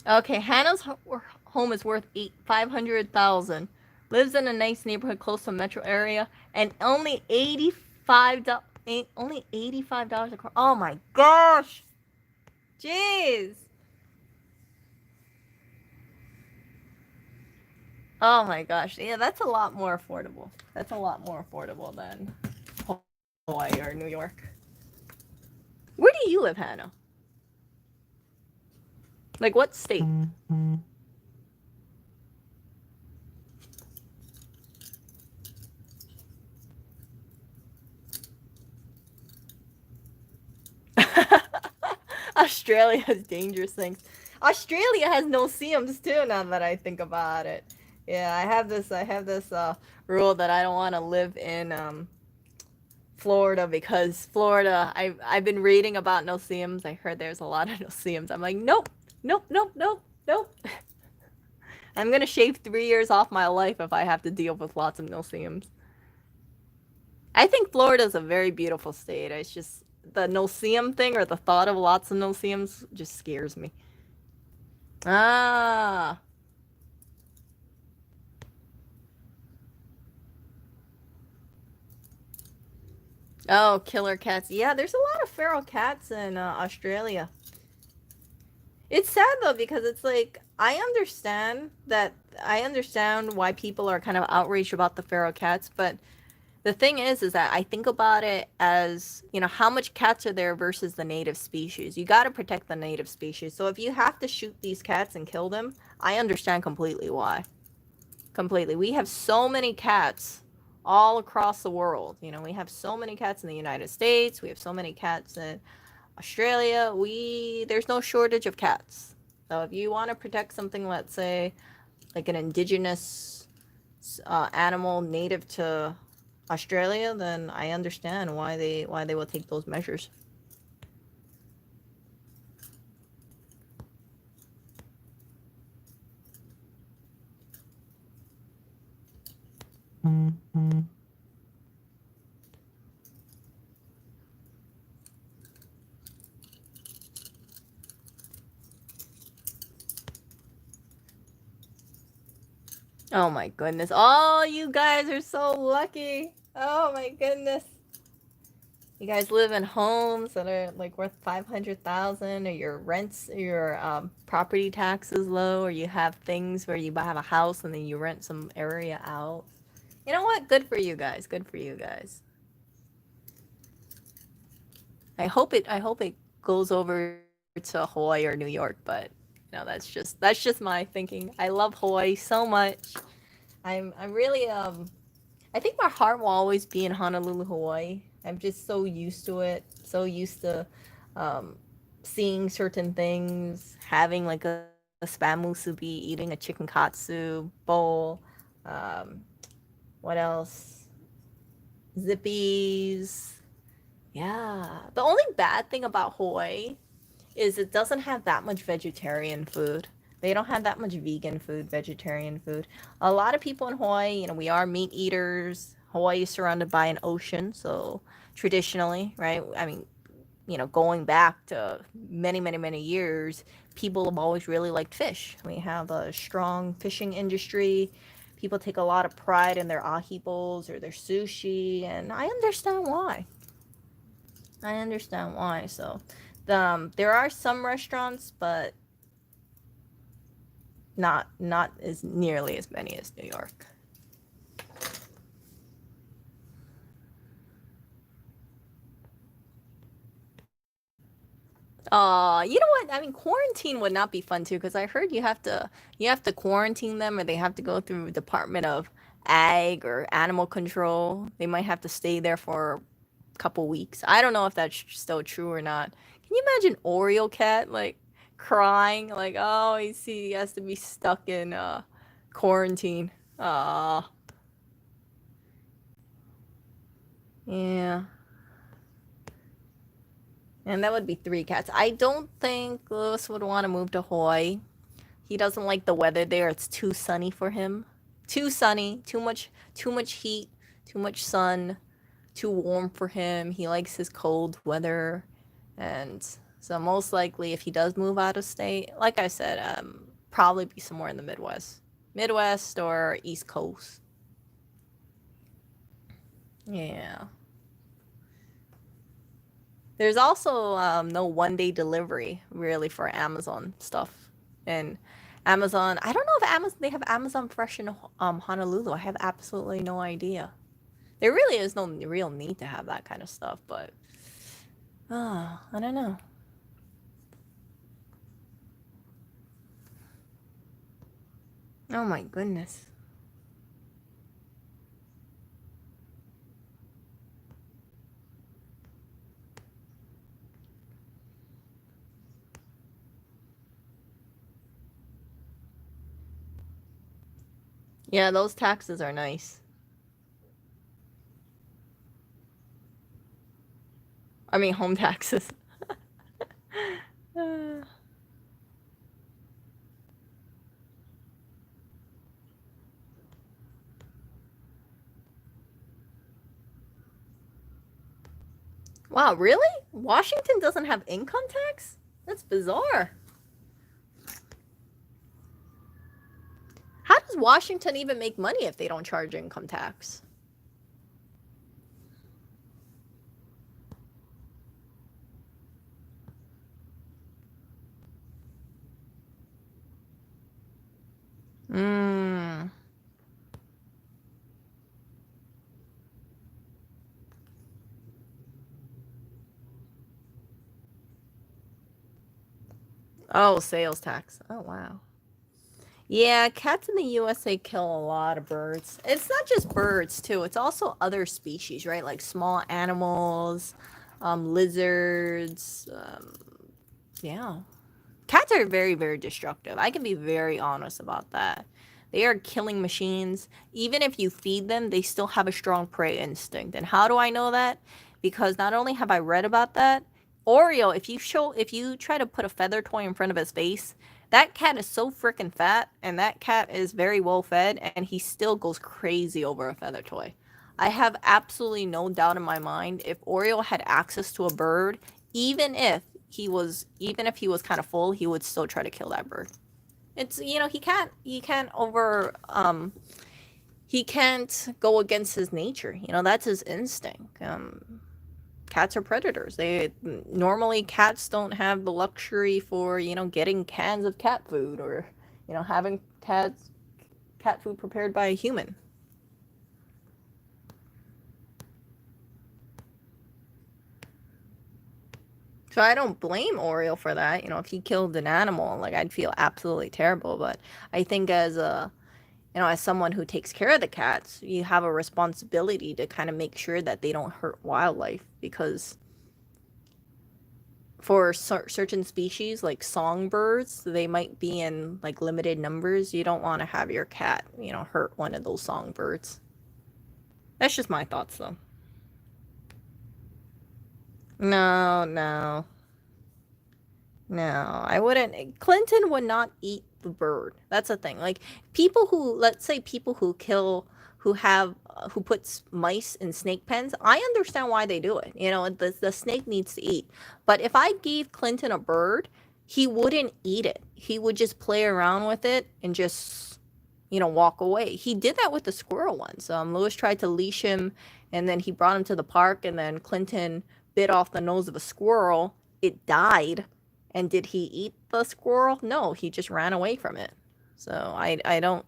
Okay, Hannah's home is worth 500,000. Lives in a nice neighborhood close to a metro area, and only $85 a car. Oh my gosh! Jeez! Oh my gosh! Yeah, that's a lot more affordable. That's a lot more affordable than Hawaii or New York. Where do you live, Hannah? Like what state? Australia has dangerous things. Australia has no seams too. Now that I think about it, yeah, I have this rule that I don't want to live in Florida, because Florida, I've been reading about no seams. I heard there's a lot of no seams. I'm like, nope, nope, nope, nope, nope. I'm gonna shave 3 years off my life if I have to deal with lots of no-see-ums. I think Florida's a very beautiful state. It's just the no-see-um thing or the thought of lots of no-see-ums just scares me. Ah. Oh, killer cats. Yeah, there's a lot of feral cats in Australia. It's sad though because it's like I understand why people are kind of outraged about the feral cats, but the thing is that I think about it as, how much cats are there versus the native species. You got to protect the native species. So if you have to shoot these cats and kill them, I understand completely why. Completely. We have so many cats all across the world. We have so many cats in the United States. We have so many cats in Australia. There's no shortage of cats. So if you want to protect something, let's say like an indigenous animal native to Australia, then I understand why they will take those measures. Oh my goodness. Oh, you guys are so lucky. Oh my goodness. You guys live in homes that are like worth 500,000, or your property tax is low, or you have things where you have a house and then you rent some area out. You know what? Good for you guys. Good for you guys. I hope it goes over to Hawaii or New York, but that's just my thinking. I love Hawaii so much. I'm really I think my heart will always be in Honolulu, Hawaii. I'm just so used to it. So used to um seeing certain things, having like a spam musubi, eating a chicken katsu bowl. Um what else? Zippies. Yeah. The only bad thing about Hawaii is it doesn't have that much vegetarian food. They don't have that much vegan food, vegetarian food. A lot of people in Hawaii, we are meat eaters. Hawaii is surrounded by an ocean, so traditionally, right? I mean, going back to many, many, many years, people have always really liked fish. We have a strong fishing industry. People take a lot of pride in their ahi bowls or their sushi, and I understand why. I understand why. So, there are some restaurants, but not as nearly as many as New York. You know what? I mean, quarantine would not be fun too, because I heard you have to quarantine them, or they have to go through Department of Ag or Animal Control. They might have to stay there for a couple weeks. I don't know if that's still true or not. Can you imagine Oreo cat like crying like, oh, he has to be stuck in quarantine. Yeah. And that would be three cats. I don't think Lewis would want to move to Hawaii. He doesn't like the weather there. It's too sunny for him. Too sunny, too much heat, too much sun, too warm for him. He likes his cold weather. And so most likely if he does move out of state, like I said, probably be somewhere in the Midwest. Midwest or East Coast. Yeah. There's also no 1 day delivery really for Amazon stuff. And Amazon, I don't know if they have Amazon Fresh in Honolulu. I have absolutely no idea. There really is no real need to have that kind of stuff, but I don't know. Oh my goodness. Yeah, those taxes are nice. I mean, home taxes. Wow, really? Washington doesn't have income tax? That's bizarre. How does Washington even make money if they don't charge income tax? Mmm. Oh, sales tax. Oh, wow. Yeah, cats in the USA kill a lot of birds. It's not just birds, too. It's also other species, right? Like small animals, lizards. Yeah. Cats are very, very destructive. I can be very honest about that. They are killing machines. Even if you feed them, they still have a strong prey instinct. And how do I know that? Because not only have I read about that, Oreo, if you try to put a feather toy in front of his face, that cat is so freaking fat and that cat is very well fed and he still goes crazy over a feather toy. I have absolutely no doubt in my mind if Oreo had access to a bird, even if he was kind of full, he would still try to kill that bird. It's he can't go against his nature. That's his instinct. Cats are predators. They normally cats don't have the luxury for getting cans of cat food or having cat food prepared by a human. So I don't blame Oreo for that. If he killed an animal, like I'd feel absolutely terrible. But I think as someone who takes care of the cats, you have a responsibility to kind of make sure that they don't hurt wildlife because for certain species like songbirds, they might be in like limited numbers. You don't want to have your cat, hurt one of those songbirds. That's just my thoughts though. No, no. No, I wouldn't. Clinton would not eat the bird. That's the thing. Like let's say people who kill, who puts mice in snake pens. I understand why they do it. The snake needs to eat. But if I gave Clinton a bird, he wouldn't eat it. He would just play around with it and just, walk away. He did that with the squirrel once. Lewis tried to leash him, and then he brought him to the park, and then Clinton bit off the nose of a squirrel. It died. And did he eat the squirrel? No, he just ran away from it. So I don't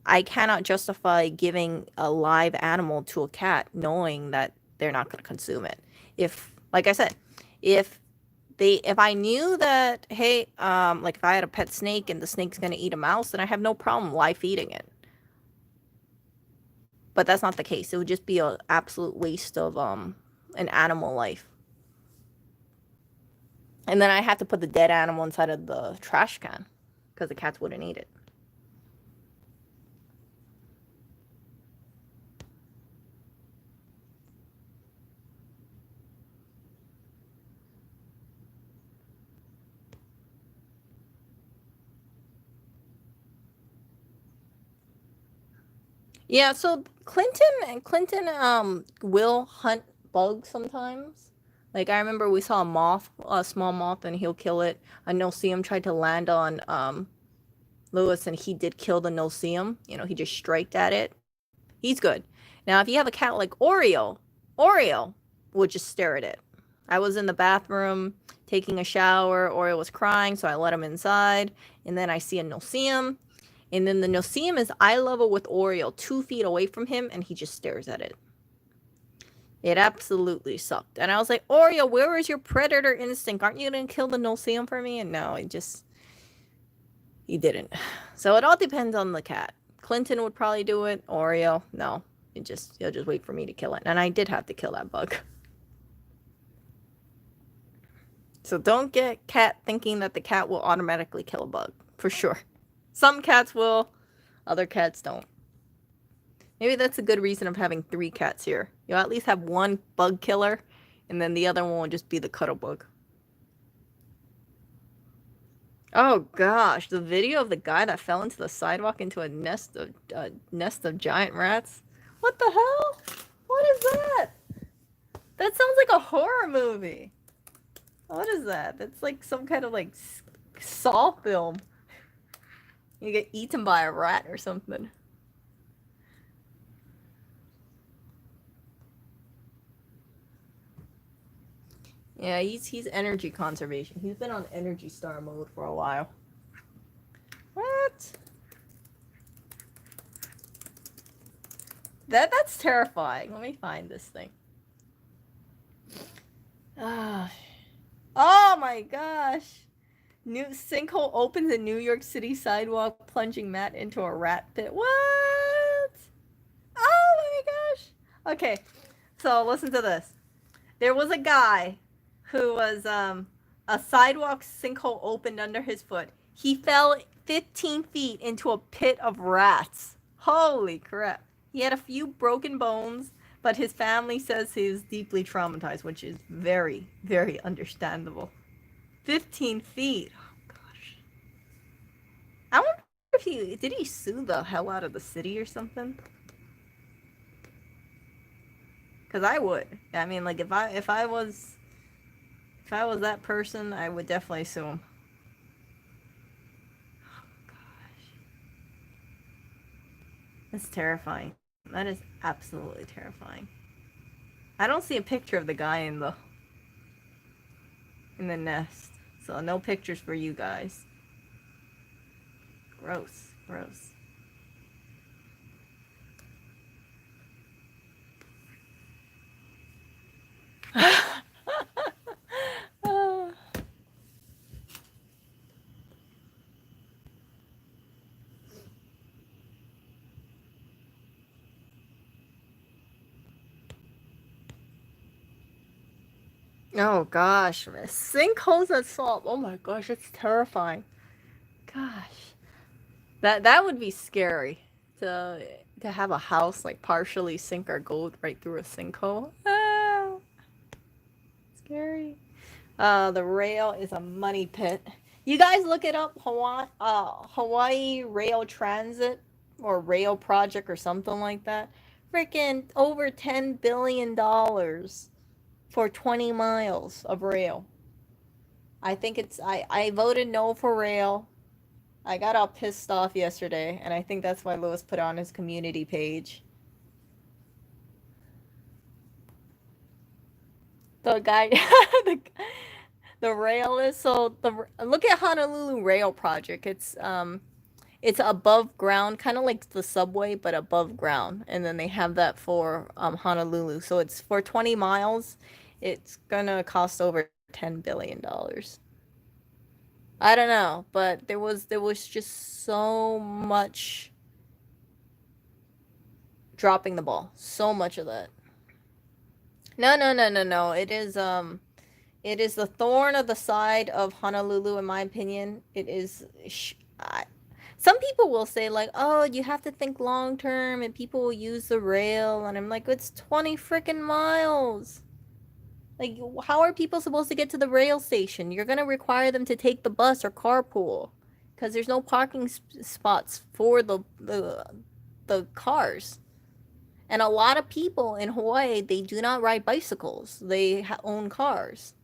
I cannot justify giving a live animal to a cat knowing that they're not going to consume it. If like I said, if I knew that hey, like if I had a pet snake and the snake's going to eat a mouse, then I have no problem live feeding it. But that's not the case. It would just be an absolute waste of an animal life. And then I have to put the dead animal inside of the trash can because the cats wouldn't eat it. Yeah, so Clinton will hunt bugs sometimes. Like I remember we saw a small moth, and he'll kill it. A no-see-um tried to land on Lewis, and he did kill the no-see-um. He just striked at it. He's good. Now, if you have a cat like Oreo would just stare at it. I was in the bathroom taking a shower. Oreo was crying, so I let him inside, and then I see a no-see-um. And then the no-see-um is eye level with Oreo, 2 feet away from him, and he just stares at it. It absolutely sucked. And I was like, Oreo, where is your predator instinct? Aren't you going to kill the no-see-um for me? And no, he didn't. So it all depends on the cat. Clinton would probably do it. Oreo, no. He'll just wait for me to kill it. And I did have to kill that bug. So don't get cat thinking that the cat will automatically kill a bug. For sure. Some cats will, other cats don't. Maybe that's a good reason of having 3 cats here. You'll at least have one bug killer, and then the other one will just be the cuddle bug. Oh gosh, the video of the guy that fell into the sidewalk into a nest of giant rats. What the hell? What is that? That sounds like a horror movie. What is that? That's like some kind of like Saw film. You get eaten by a rat or something. Yeah, he's energy conservation. He's been on Energy Star mode for a while. What? That's terrifying. Let me find this thing. Ah. Oh my gosh. New sinkhole opens in New York City sidewalk, plunging mat into a rat pit. What? Oh my gosh. Okay, so listen to this. There was a guy who was a sidewalk sinkhole opened under his foot. He fell 15 feet into a pit of rats. Holy crap. He had a few broken bones, but his family says he was deeply traumatized, which is very, very understandable. 15 feet. Oh gosh. I wonder if he sue the hell out of the city or something? Cuz I would. I mean, like if I was that person, I would definitely sue him. Oh gosh. That's terrifying. That is absolutely terrifying. I don't see a picture of the guy in the nest. So no pictures for you guys. Gross. Gross. Oh gosh, sinkholes and salt. Oh my gosh, it's terrifying. Gosh, that would be scary to have a house like partially sink or go right through a sinkhole. Ah, scary. The rail is a money pit. You guys look it up, Hawaii Rail Transit or Rail Project or something like that. Freaking over $10 billion for 20 miles of rail. I think I voted no for rail. I got all pissed off yesterday, and I think that's why Lewis put it on his community page. The guy, the, the rail is so the look at Honolulu Rail Project. It's above ground, kind of like the subway, but above ground. And then they have that for Honolulu. So it's for 20 miles. It's gonna cost over $10 billion. I don't know, but there was just so much dropping the ball. So much of that. No, no, no, no, no. It is the thorn of the side of Honolulu in my opinion. It is some people will say like, "Oh, you have to think long term and people will use the rail." And I'm like, "It's 20 freaking miles." Like, how are people supposed to get to the rail station? You're going to require them to take the bus or carpool because there's no parking spots for the cars. And a lot of people in Hawaii, they do not ride bicycles. They own cars.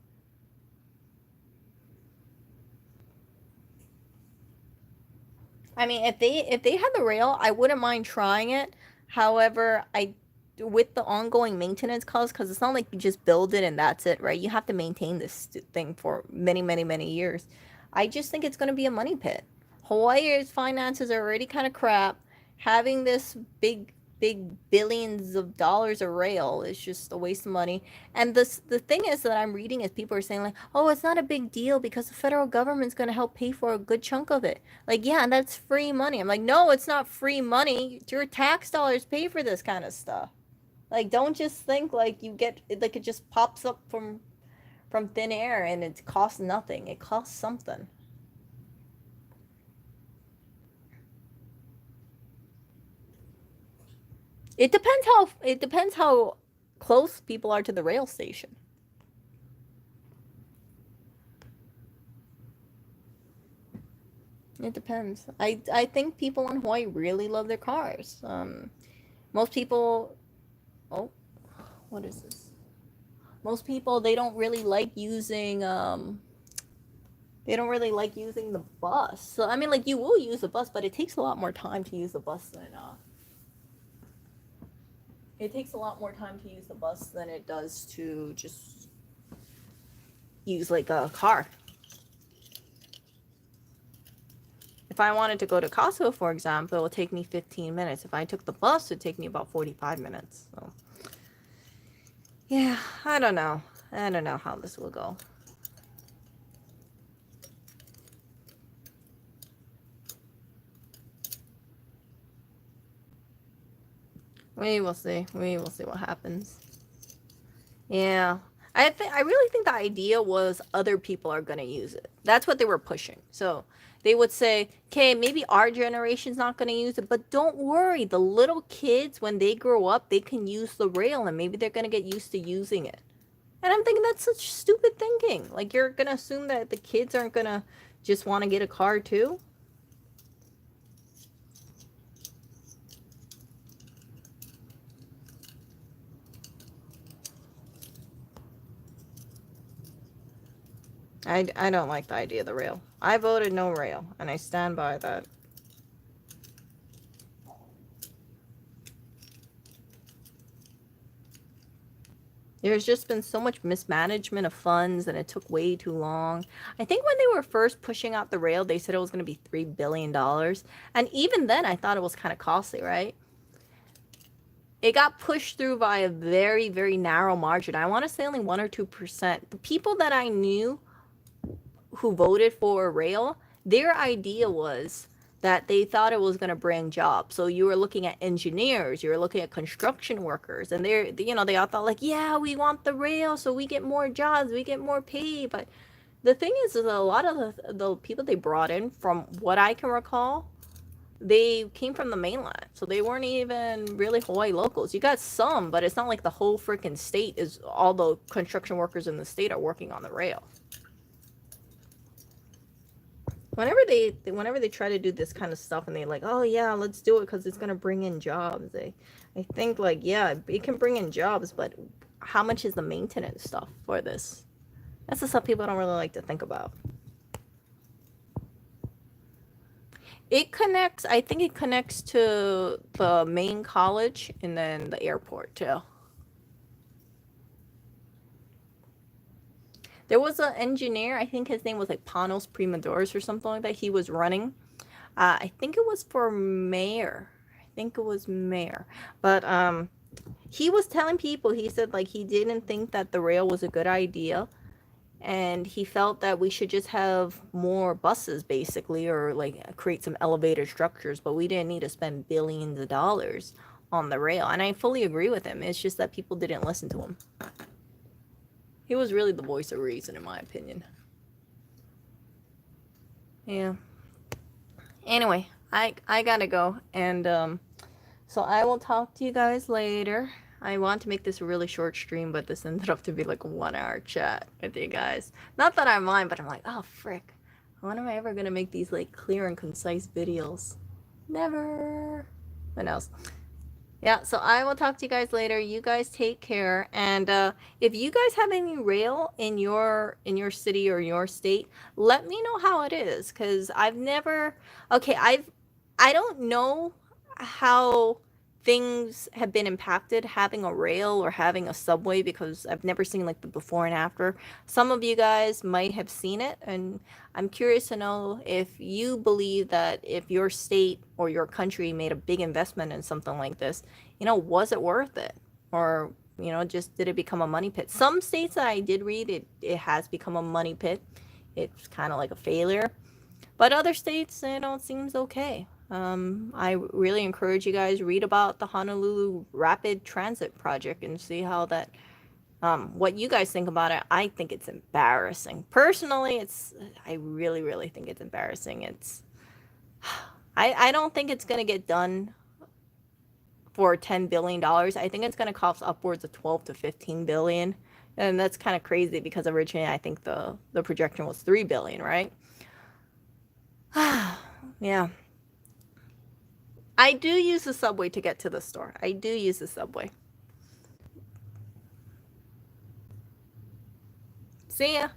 I mean, if they had the rail, I wouldn't mind trying it. However, I with the ongoing maintenance costs, because it's not like you just build it and that's it, right? You have to maintain this thing for many, many, many years. I just think it's going to be a money pit. Hawaii's finances are already kind of crap. Having this big billions of dollars of rail is just a waste of money. And the thing is that I'm reading is people are saying like, oh, it's not a big deal because the federal government's going to help pay for a good chunk of it. Like, yeah, that's free money. I'm like, no, it's not free money. Your tax dollars pay for this kind of stuff. Like, don't just think like you get like it just pops up from thin air and it costs nothing. It costs something. It depends how close people are to the rail station. It depends. I think people in Hawaii really love their cars. Most people. Oh, what is this? Most people, they don't really like using the bus. So I mean, like, you will use the bus, but it takes a lot more time to use the bus than it does to just use like a car. If I wanted to go to Costco, for example, it would take me 15 minutes. If I took the bus, it would take me about 45 minutes. So, yeah, I don't know. I don't know how this will go. We will see. We will see what happens. Yeah. I really think the idea was other people are going to use it. That's what they were pushing. So they would say, okay, maybe our generation's not going to use it, but don't worry. The little kids, when they grow up, they can use the rail and maybe they're going to get used to using it. And I'm thinking that's such stupid thinking. Like, you're going to assume that the kids aren't going to just want to get a car too? I don't like the idea of the rail. I voted no rail, and I stand by that. There's just been so much mismanagement of funds, and it took way too long. I think when they were first pushing out the rail, they said it was going to be $3 billion. And even then, I thought it was kind of costly, right? It got pushed through by a very, very narrow margin. I want to say only 1 or 2%. The people that I knew who voted for rail, their idea was that they thought it was going to bring jobs. So you were looking at engineers, you were looking at construction workers, and they all thought like, yeah, we want the rail so we get more jobs, we get more pay. But the thing is a lot of the people they brought in, from what I can recall, they came from the mainland, so they weren't even really Hawaii locals. You got some, but it's not like the whole freaking state is, all the construction workers in the state are working on the rail. Whenever they try to do this kind of stuff and they like, oh yeah, let's do it because it's gonna bring in jobs, I think like, yeah, it can bring in jobs, but how much is the maintenance stuff for this? That's the stuff people don't really like to think about. I think it connects to the main college and then the airport too. There was an engineer, I think his name was like Panos Primadoris or something like that. He was running. I think it was for mayor. But he was telling people, he said like he didn't think that the rail was a good idea. And he felt that we should just have more buses basically, or like create some elevated structures, but we didn't need to spend billions of dollars on the rail. And I fully agree with him. It's just that people didn't listen to him. He was really the voice of reason, in my opinion. Yeah. Anyway, I gotta go, and so I will talk to you guys later. I want to make this a really short stream, but this ended up to be like a 1 hour chat with you guys. Not that I mind, but I'm like, oh frick, when am I ever gonna make these like clear and concise videos? Never. What else? Yeah, so I will talk to you guys later. You guys take care. And if you guys have any rail in your city or your state, let me know how it is, because I've never. Okay, I don't know how things have been impacted having a rail or having a subway, because I've never seen like the before and after. Some of you guys might have seen it, and I'm curious to know if you believe that if your state or your country made a big investment in something like this, was it worth it? Or, just did it become a money pit? Some states that I did read, it has become a money pit. It's kind of like a failure. But other states, it seems okay. I really encourage you guys read about the Honolulu Rapid Transit Project and see how that, what you guys think about it. I think it's embarrassing. Personally, I really, really think it's embarrassing. I don't think it's going to get done for $10 billion. I think it's going to cost upwards of 12 to 15 billion. And that's kind of crazy because originally I think the projection was 3 billion, right? Yeah. I do use the subway to get to the store. I do use the subway. See ya.